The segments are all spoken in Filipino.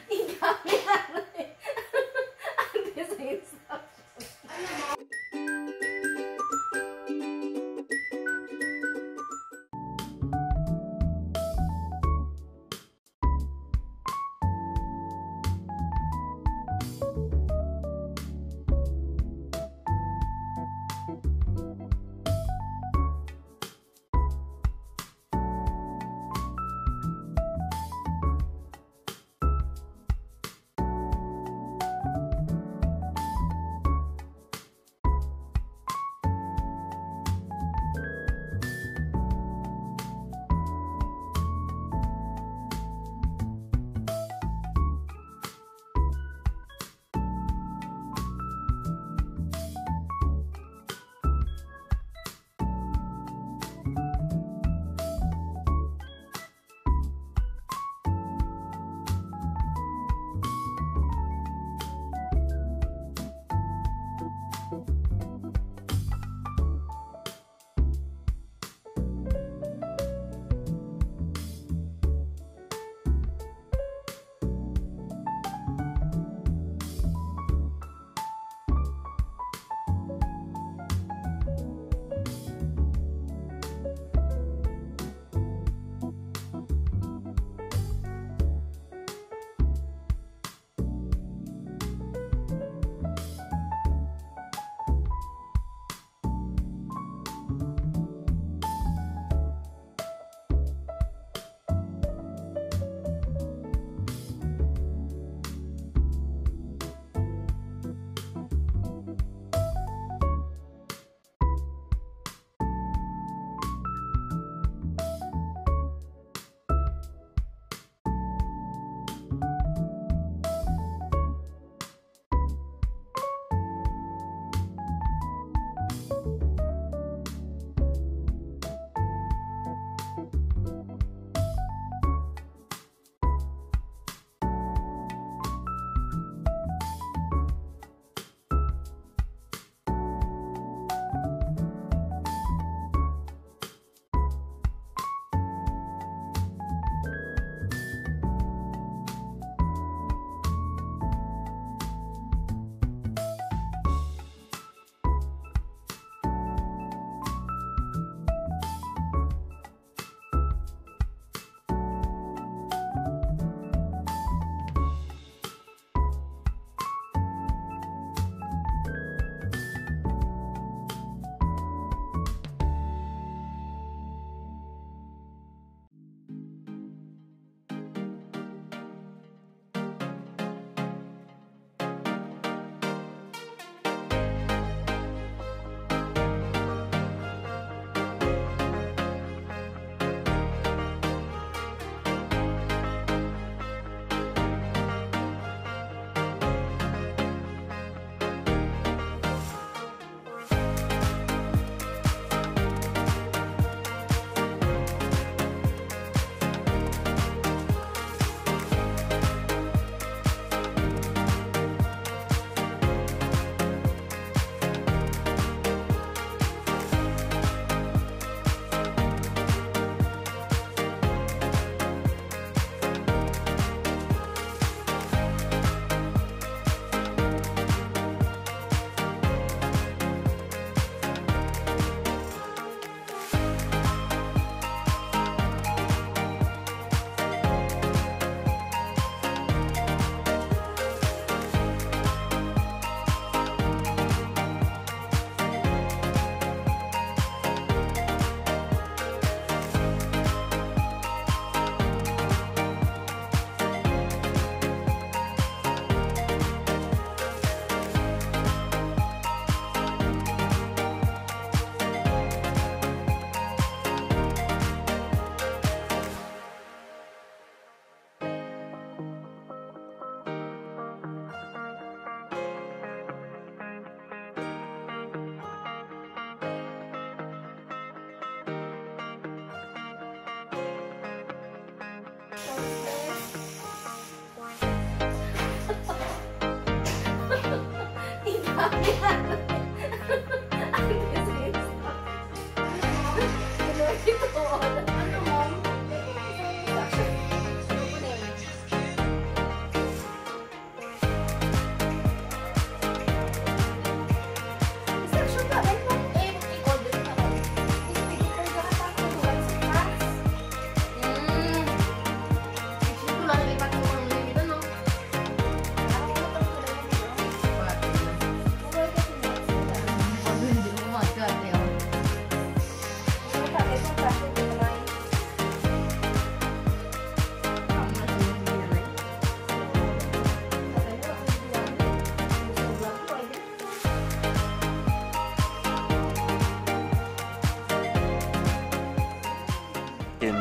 Ikami ano eh. Antes sa instruction.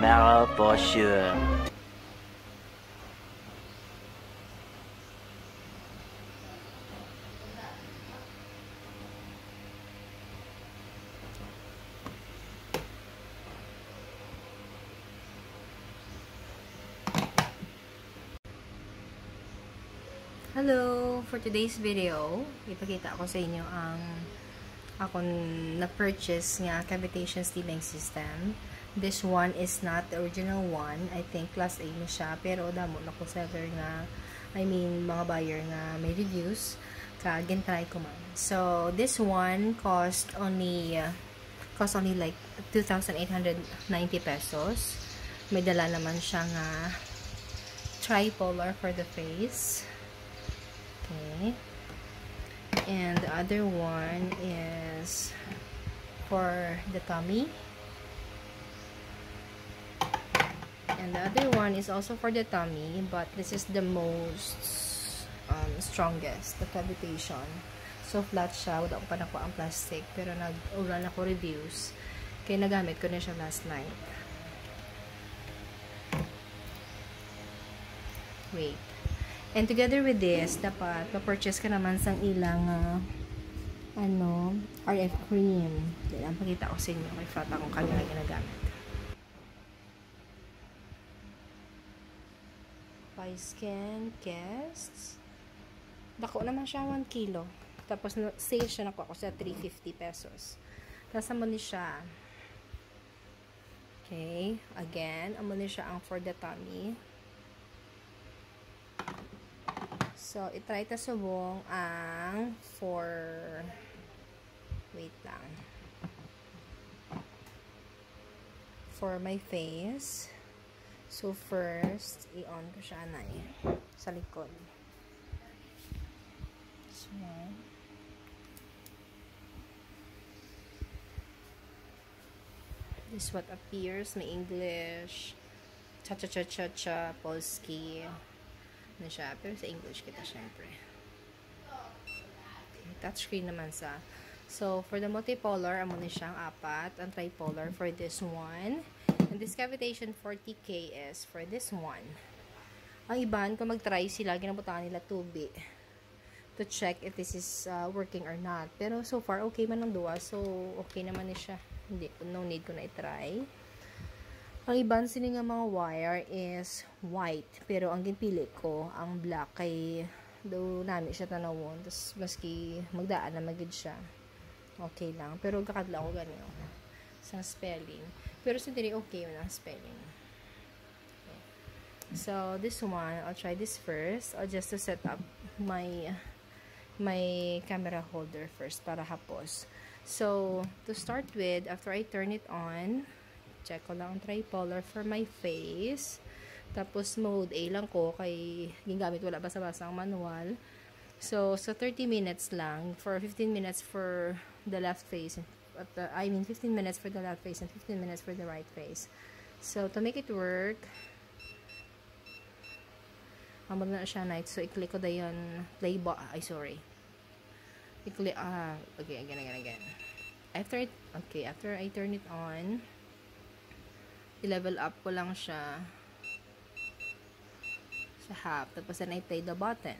tomorrow for sure. Hello! For today's video, ipakita ko sa inyo ang akong na-purchase nga cavitation steaming system. This one is not the original one. I think class A na siya. Pero damo na ko seller nga, mga buyer nga may reviews. Gintry ko man. So, this one cost only like 2,890 pesos. May dala naman siya nga tripolar for the face. Okay. And the other one is for the tummy. And the other one is also for the tummy, but this is the most strongest, the cavitation. So, flat siya. Wala ko pa nakuha ang plastic. Pero nag-ulan ako reviews. Kaya nagamit ko na siya last night. Wait. And together with this, dapat ma-purchase ka naman sang ilang RF cream. Yan, ang pakita ko sa inyo. May flat akong camera ginagamit. By Skin Guests. Dako naman siya 1 kilo. Tapos sale siya nakuha ko sa 350 pesos. Tapos amo ni siya. Okay. Again, amo ni siya ang for the tummy. So, itry ta subong ang wait lang. For my face. So, first, i-on ko siya sa likod. So, this is what appears. May English, cha-cha-cha-cha-cha, Polski, na siya. Pero sa English kita syempre. Okay, touchscreen naman sa. So, for the multipolar, amo ni siyang 4. Ang tripolar for this one. And this cavitation 40K is for this one. Ang iban, kung mag-try sila, ginabutangan nila tubi to check if this is working or not. Pero so far, okay man ang duwa. So, okay naman ni siya. No need ko na i-try. Ang iban sini nga mga wire is white. Pero ang ginpili ko, ang black, kay do nami siya tanawon. Tapos maski magdaan na magid siya. Okay lang. Pero kakadla ko ganyan. Sa spelling. Pero sa dili okay man ang spelling. Okay. So, this one, I'll try this first. I'll just to set up my camera holder first para hapos. So, to start with, after I turn it on, check ko lang ang tripolar for my face. Tapos, mode A lang ko, kay gingamit wala basa-basa ang manual. So, 30 minutes lang, for 15 minutes for the left face, 15 minutes for the left face and 15 minutes for the right face. So, to make it work, amag na siya night. So, i-click ko da yun, i-click, okay, again. After I turn it on, i-level up ko lang siya sa half. Tapos, then I play the button.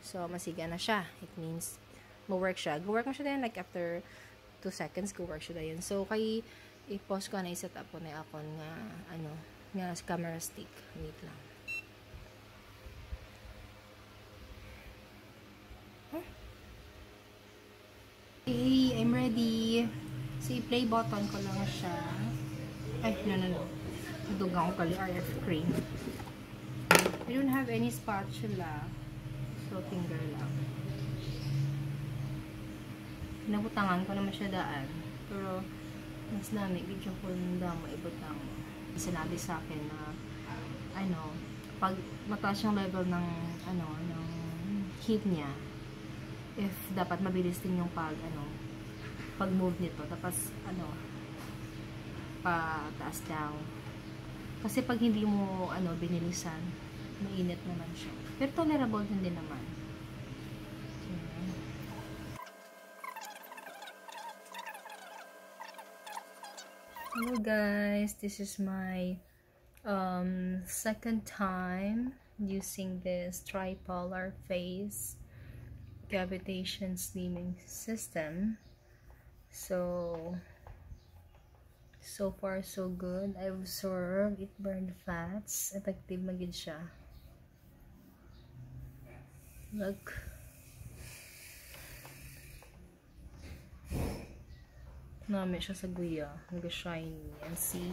So, masiga na siya. It means, ma-work siya. Go-work na siya din, like, after 2 seconds, go-work siya din. So, kay, i-pause ko na, i-set up ko na ako nga camera stick. Wait lang. Okay, I'm ready. So, i-play button ko lang siya. Ay, no. Nadugang ko kali RF cream. I don't have any spatula. So, finger lang. Nabutangan ko naman siya daan. Pero, mas dami. Video ko nung damo ibutang. Sinabi sa akin na, pag mataas yung level ng heat niya, if dapat mabilis din yung pag-move nito. Tapos, pataas down. Kasi pag hindi mo, binilisan, mainit naman siya. Pero tolerable din naman. Hello guys, this is my second time using this tripolar phase cavitation slimming system. So far so good. I observed it burned fats. Effective magid siya. Look. Nami siya sa guya. Nag-shiny. And see?